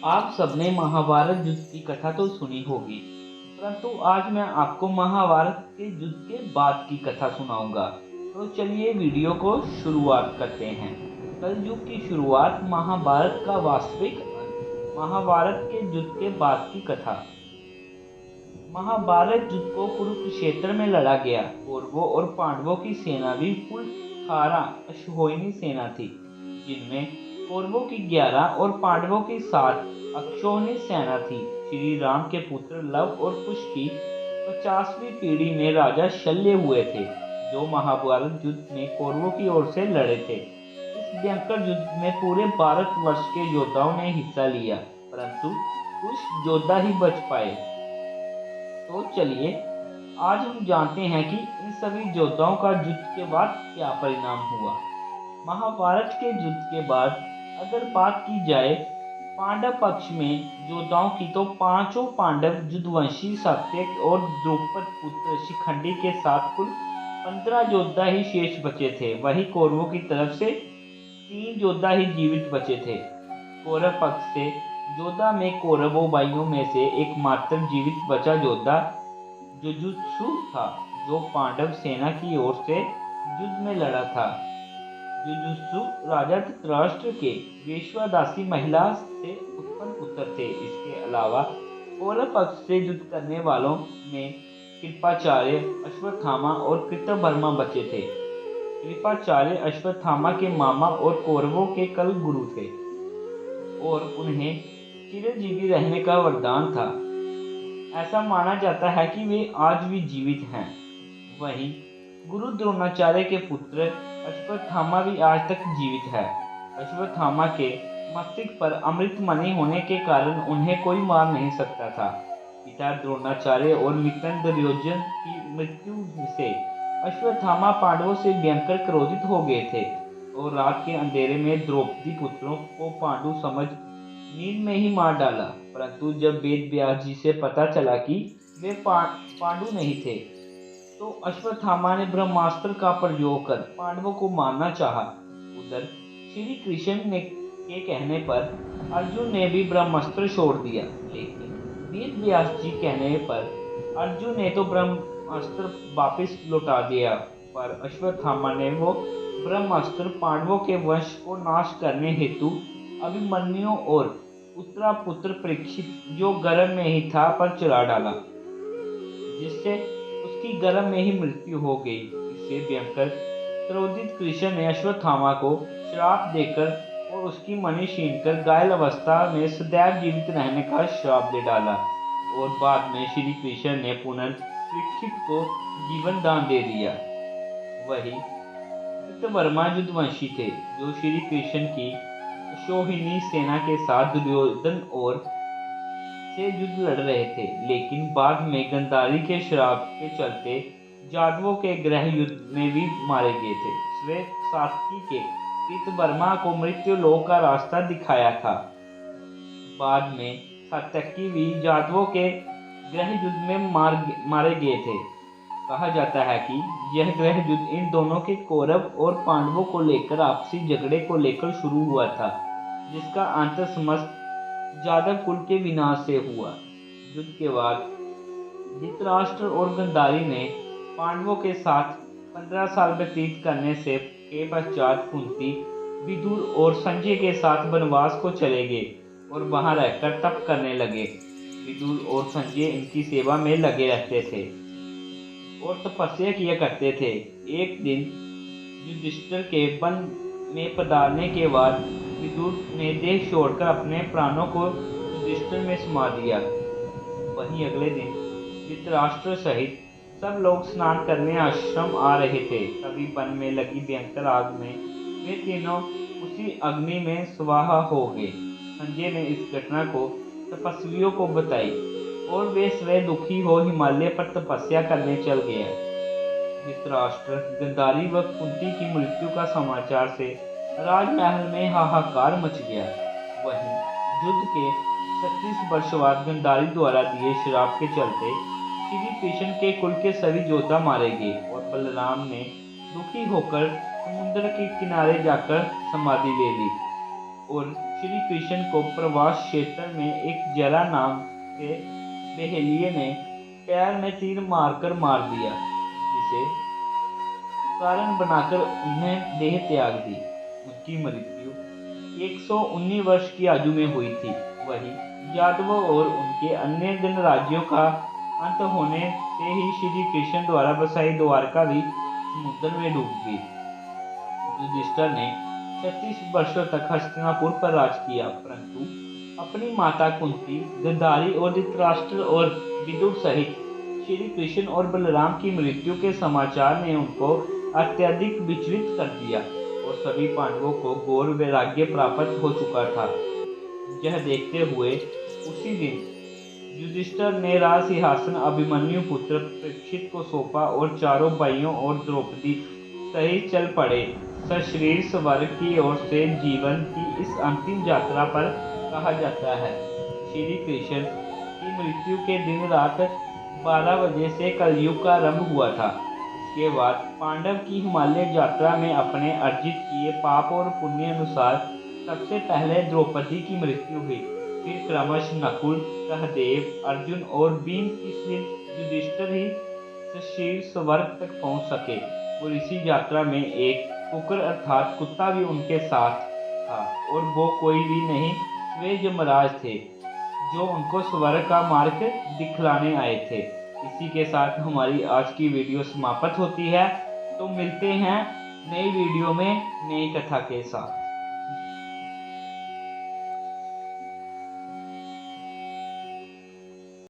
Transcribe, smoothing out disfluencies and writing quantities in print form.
आप सबने महाभारत युद्ध की कथा तो सुनी होगी, परंतु आज मैं आपको महाभारत के युद्ध के बाद की कथा सुनाऊंगा। तो चलिए वीडियो को शुरुआत करते हैं। कलयुग की शुरुआत, महाभारत का वास्तविक अंत। महाभारत के युद्ध के बाद की कथा। महाभारत युद्ध को कुरुक्षेत्र में लड़ा गया। कौरवों और पांडवों की सेना भी कुल 18 अश्वरोही सेना थी, जिनमें कौरवों की 11 और पांडवों की 7 अक्षौहिणी सेना थी। श्री राम के पुत्र लव और कुश की 50वीं पीढ़ी में राजा शल्य हुए थे, जो महाभारत युद्ध में कौरवों की ओर से लड़े थे। इस भयंकर युद्ध में पूरे भारतवर्ष के योद्धाओं ने हिस्सा लिया, परंतु कुछ योद्धा ही बच पाए। तो चलिए आज हम जानते हैं कि इन सभी योद्धाओं का युद्ध के बाद क्या परिणाम हुआ। महाभारत के युद्ध के बाद अगर बात की जाए पांडव पक्ष में योद्धाओं की, तो पांचों पांडव युद्धवंशी सात्यक और द्रुपद पुत्र शिखंडी के साथ कुल 15 योद्धा ही शेष बचे थे। वहीं कौरवों की तरफ से 3 योद्धा ही जीवित बचे थे। कौरव पक्ष से योद्धा में कौरवों भाइयों में से एकमात्र जीवित बचा योद्धा जुजुत्सु था, जो पांडव सेना की ओर से युद्ध में लड़ा था। जुजुत्सु राजा धृतराष्ट्र के वेश्वादासी महिला से उत्पन्न पुत्र थे। इसके अलावा कौरव पक्ष से युद्ध करने वालों में कृपाचार्य, अश्वत्थामा और कृतवर्मा बचे थे। कृपाचार्य अश्वत्थामा के मामा और कौरवों के कल गुरु थे और उन्हें चिरंजीवी रहने का वरदान था। ऐसा माना जाता है कि वे आज भी जीवित हैं। वहीं गुरु द्रोणाचार्य के पुत्र अश्वत्थामा भी आज तक जीवित है। अश्वत्थामा के मस्तिष्क पर अमृत मणि होने के कारण उन्हें कोई मार नहीं सकता था। पिता द्रोणाचार्य और मित्र दुर्योधन की मृत्यु से अश्वत्थामा पांडवों से भयंकर क्रोधित हो गए थे और रात के अंधेरे में द्रौपदी पुत्रों को पांडु समझ नींद में ही मार डाला। परंतु जब वेद व्यास जी से पता चला कि वे पांडु नहीं थे, तो अश्वत्थामा ने ब्रह्मास्त्र का प्रयोग कर पांडवों को मारना चाहा। उधर श्री कृष्ण के कहने पर अर्जुन ने भी ब्रह्मास्त्र छोड़ दिया, लेकिन वेद व्यास जी कहने पर अर्जुन ने तो ब्रह्मास्त्र वापस लौटा दिया, पर अश्वत्थामा ने वो ब्रह्मास्त्र पांडवों के वंश को नाश करने हेतु अभिमन्यु और उत्तरा पुत्र परीक्षित, जो गर्भ में ही था, पर चला डाला, जिससे उसकी गर्भ में ही मृत्यु हो गई। इससे भयंकर क्रोधित कृष्ण ने अश्वत्थामा को श्राप देकर और उसकी मणि छीनकर घायल अवस्था में सदैव जीवित रहने का श्राप दे डाला और बाद में श्री कृष्ण ने परीक्षित को जीवन दान दे दिया। वही कृतवर्मा युद्धवंशी थे, जो श्री कृष्ण की अक्षौहिणी सेना के साथ दुर्योधन और से युद्ध लड़ रहे थे, लेकिन बाद में गंधारी के श्राप के चलते जादवों के गृह युद्ध में भी मारे गए थे। वे सात्विकी के कृतवर्मा को मृत्यु लोक का रास्ता दिखाया था। बाद में सात्यकी भी जादवों के गृह युद्ध में मारे गए थे। कहा जाता है कि यह गृह युद्ध इन दोनों के कौरव और पांडवों को लेकर आपसी झगड़े को लेकर शुरू हुआ था, जिसका अंत समस्त जादव कुल के विनाश से हुआ। युद्ध के बाद धृतराष्ट्र और गंधारी ने पांडवों के साथ 15 साल व्यतीत करने के पश्चात कुंती, विदुर और संजय के साथ वनवास को चले गए और वहां रहकर तप करने लगे। विदुर और संजय इनकी सेवा में लगे रहते थे और तपस्या किया करते थे। एक दिन युधिष्ठिर के वन में पधारने के बाद विदुर ने देह छोड़कर अपने प्राणों को युधिष्ठिर में समा दिया। वहीं अगले दिन धृतराष्ट्र सहित सब लोग स्नान करने आश्रम आ रहे थे। तभी वन में लगी भयंकर आग में वे तीनों उसी अग्नि में स्वाहा हो गए। संजय ने इस घटना को तपस्वियों को बताई और वे स्वयं दुखी हो हिमालय पर तपस्या करने चल गया। धृतराष्ट्र, गंधारी व कुंती की मृत्यु का समाचार से राजमहल में हाहाकार मच गया। वहीं युद्ध के 36 वर्ष बाद गंधारी द्वारा दिए श्राप के चलते श्री कृष्ण के कुल के सभी योद्धा मारे गए और बलराम ने दुखी होकर समुद्र के किनारे जाकर समाधि ले ली और श्री कृष्ण को प्रवास क्षेत्र में एक जरा नाम के बहेलिये ने पैर में तीर मारकर मार दिया, जिसे कारण बनाकर उन्हें देह त्याग दी। उनकी मृत्यु 119 वर्ष की आयु में हुई थी। वही यादवों और उनके अन्य गणराज्यों का अंत होने से ही श्री कृष्ण द्वारा बसाई द्वारका भी समुद्र में डूब गई। युधिष्ठिर ने 36 वर्षों तक हस्तिनापुर पर राज किया, परंतु अपनी माता कुंती, गांधारी और धृतराष्ट्र और विदुर सहित श्री कृष्ण और बलराम की मृत्यु के समाचार ने उनको अत्यधिक विचलित कर दिया और सभी पांडवों को घोर वैराग्य प्राप्त हो चुका था। यह देखते हुए उसी दिन युधिष्ठिर ने राज सिंहासन अभिमन्यु पुत्र परीक्षित को सौंपा और चारों भाइयों और द्रौपदी सहित चल पड़े सशरीर स्वर्ग की ओर से जीवन की इस अंतिम यात्रा पर। कहा जाता है श्री कृष्ण की मृत्यु के दिन रात 12 बजे से कलयुग का आरंभ हुआ था। इसके बाद पांडव की हिमालय यात्रा में अपने अर्जित किए पाप और पुण्य अनुसार सबसे पहले द्रौपदी की मृत्यु हुई, फिर क्रमश नकुल, सहदेव, अर्जुन और भीम, सिर्फ युधिष्ठिर ही सशरीर स्वर्ग तक पहुंच सके और इसी यात्रा में एक कुकर अर्थात कुत्ता भी उनके साथ था और वो कोई भी नहीं, वे यमराज थे जो उनको स्वर्ग का मार्ग दिखलाने आए थे। इसी के साथ हमारी आज की वीडियो समाप्त होती है। तो मिलते हैं नई वीडियो में नई कथा के साथ।